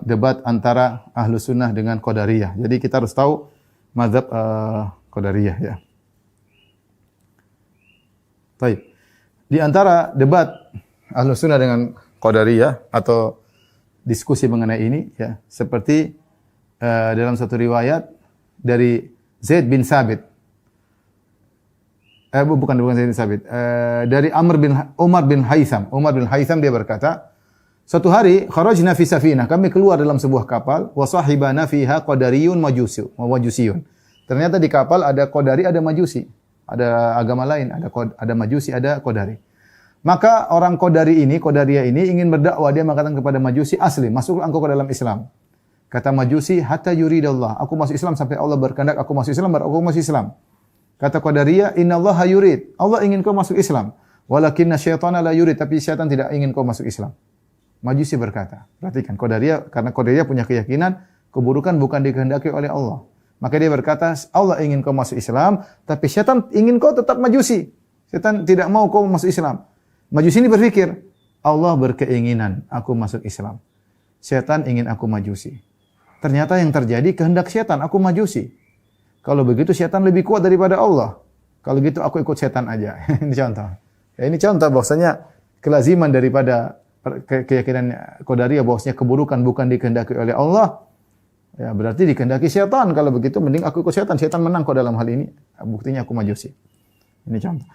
debat antara Ahlus Sunnah dengan Qadariyah. Jadi kita harus tahu mazhab Qadariyah ya. Baik. Di antara debat Ahlus Sunnah dengan Qadariyah atau diskusi mengenai ini ya, seperti dalam satu riwayat dari Zaid bin Sabit. Bukan Zaid bin Sabit. Dari Umar bin Haytham. Umar bin Haytham dia berkata, suatu hari kharajna fi safinah, kami keluar dalam sebuah kapal, wa sahibana fiha qadariyun majusiyun. Ternyata di kapal ada Qadari, ada Majusi, ada agama lain, ada Majusi, ada Qadari. Maka orang Qadariyah ini ingin berdakwah, dia mengatakan kepada Majusi, asli, masuklah engkau ke dalam Islam. Kata Majusi, hatta yuridallah, aku masuk Islam sampai Allah berkehendak aku masuk Islam, baru aku masuk Islam. Kata Qadariyah, innallaha yurid, Allah ingin kau masuk Islam. Walakinna syaitana la yurid, tapi syaitan tidak ingin kau masuk Islam. Majusi berkata, perhatikan Qadariyah, karena Qadariyah punya keyakinan keburukan bukan dikehendaki oleh Allah. Maka dia berkata, Allah ingin kau masuk Islam, tapi syaitan ingin kau tetap Majusi. Syaitan tidak mau kau masuk Islam. Majusi ini berpikir, Allah berkeinginan aku masuk Islam. Syaitan ingin aku Majusi. Ternyata yang terjadi kehendak syaitan, aku Majusi. Kalau begitu syaitan lebih kuat daripada Allah. Kalau gitu aku ikut syaitan aja. Ini contoh. Ya, ini contoh bahwasanya kelaziman daripada keyakinan Qadariyah bahwasanya keburukan bukan dikehendaki oleh Allah. Ya, berarti dikehendaki syaitan. Kalau begitu mending aku ikut syaitan. Syaitan menang kok dalam hal ini. Buktinya aku Majusi. Ini contoh.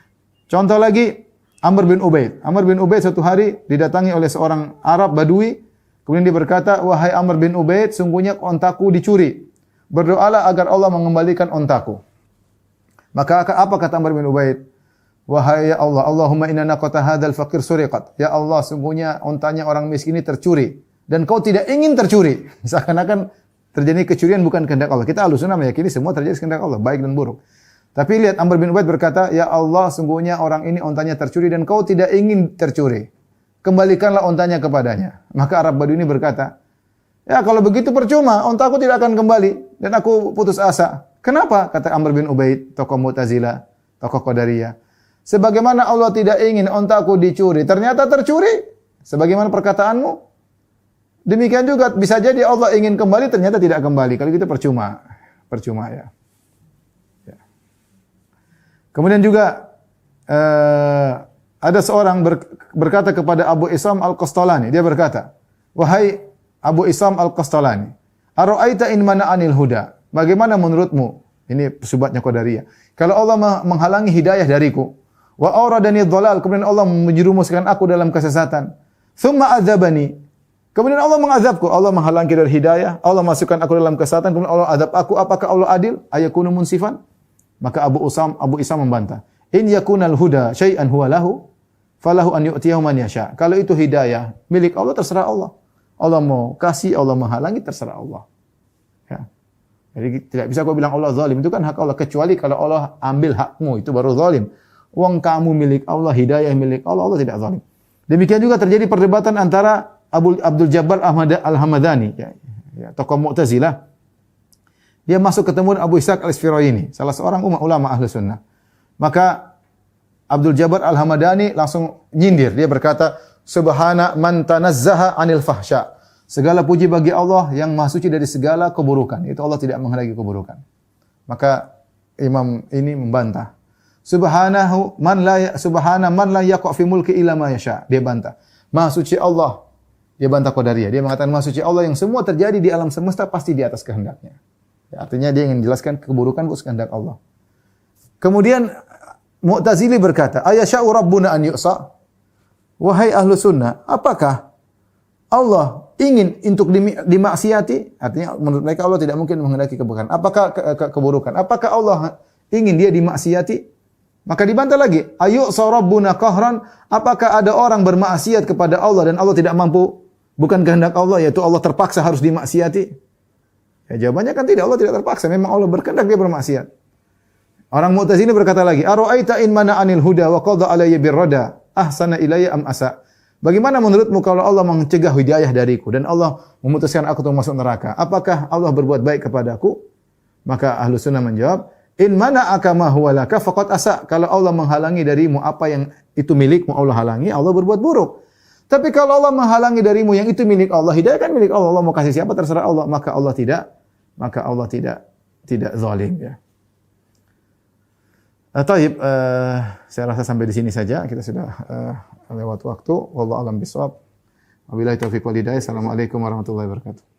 Contoh lagi Amr bin Ubaid. Amr bin Ubaid suatu hari didatangi oleh seorang Arab Badui. Kemudian dia berkata, "Wahai Amr bin Ubaid, sungguhnya ontaku dicuri. Berdoalah agar Allah mengembalikan ontaku." Maka apa kata Amr bin Ubaid? "Wahai ya Allah, Allahumma inna naqata hadzal faqir suriqat." Ya Allah, sungguhnya ontanya orang miskin ini tercuri dan kau tidak ingin tercuri. Seakan-akan terjadi kecurian bukan kehendak Allah. Kita Ahlus Sunnah meyakini semua terjadi kehendak Allah, baik dan buruk. Tapi lihat Amr bin Ubaid berkata, "Ya Allah, sungguhnya orang ini ontanya tercuri dan kau tidak ingin tercuri. Kembalikanlah ontanya kepadanya." Maka Arab Badui ini berkata, "Ya kalau begitu percuma, ontaku tidak akan kembali dan aku putus asa." Kenapa? Kata Amr bin Ubaid, tokoh Mu'tazilah, tokoh Qadariyah. Sebagaimana Allah tidak ingin ontaku dicuri, ternyata tercuri. Sebagaimana perkataanmu, demikian juga bisa jadi Allah ingin kembali, ternyata tidak kembali. Kalau gitu percuma. Percuma ya. Kemudian juga ada seorang berkata kepada Abu Isam Al-Qastalani. Dia berkata, "Wahai Abu Isam Al-Qastalani, ara'aita in mana'anil huda?" Bagaimana menurutmu? Ini subatnya Qadariyah. Kalau Allah menghalangi hidayah dariku, wa auradani dhalal, kemudian Allah menjerumuskan aku dalam kesesatan. Tsumma adzabani. Kemudian Allah mengazabku, Allah menghalangi dari hidayah, Allah masukkan aku dalam kesesatan, kemudian Allah azab aku, apakah Allah adil? Ayakunu munsifan? Maka Abu Isam membantah, "In yakunal huda syai'an huwa lahu, falahu an yu'tiyahu man yasha." Kalau itu hidayah milik Allah, terserah Allah. Allah mau kasih, Allah menghalangi, terserah Allah. Ya. Jadi tidak bisa kau bilang Allah zalim, itu kan hak Allah, kecuali kalau Allah ambil hakmu, itu baru zalim. Uang kamu milik Allah, hidayah milik Allah, Allah tidak zalim. Demikian juga terjadi perdebatan antara Abdul Jabbar Al-Hamadani, ya, tokoh Mu'tazilah. Dia masuk ketemu Abu Ishaq Al-Isfirayini, salah seorang ulama Ahlus Sunnah. Maka Abdul Jabbar Al-Hamadani langsung nyindir. Dia berkata, "Subhana man tanazzaha 'anil fahsya." Segala puji bagi Allah yang Maha Suci dari segala keburukan. Itu Allah tidak menghendaki keburukan. Maka imam ini membantah. Subhana man la yaqa fi mulki illa ma yasha. Dia bantah. Maha Suci Allah. Dia bantah Qadariyah. Dia mengatakan Maha Suci Allah yang semua terjadi di alam semesta pasti di atas kehendaknya. Ya, artinya dia ingin menjelaskan keburukan bukan kehendak Allah. Kemudian Mu'tazili berkata, "Ayasya'u rabbuna an yu'sa?" Wahai ahlu sunnah, apakah Allah ingin untuk dimaksiati? Artinya menurut mereka Allah tidak mungkin menghendaki keburukan. Apakah keburukan? Apakah Allah ingin dia dimaksiati? Maka dibantah lagi, "Ayu'sa rabbuna qahran?" Apakah ada orang bermaksiat kepada Allah dan Allah tidak mampu? Bukan kehendak Allah, yaitu Allah terpaksa harus dimaksiati? Ya, jawabannya kan tidak, Allah tidak terpaksa. Memang Allah berkehendak dia bermaksiat. Orang Mu'tazili berkata lagi, "Ara'aita in mana'anil huda wa qadha alayya birrada, ahsana ilayya am asa?" Bagaimana menurutmu kalau Allah mencegah hidayah dariku dan Allah memutuskan aku untuk masuk neraka? Apakah Allah berbuat baik kepadaku? Maka Ahlus Sunnah menjawab, "In mana'aka ma huwa laka faqad asa." Kalau Allah menghalangi darimu apa yang itu milikmu, Allah halangi, Allah berbuat buruk. Tapi kalau Allah menghalangi darimu yang itu milik Allah, hidayah kan milik Allah. Allah mau kasih siapa terserah Allah, maka Allah tidak zalim ya. Taib, saya rasa sampai di sini saja. Kita sudah lewat waktu. Wallahu a'lam bishawab. Wabillahi taufiq wal hidayah. Assalamualaikum warahmatullahi wabarakatuh.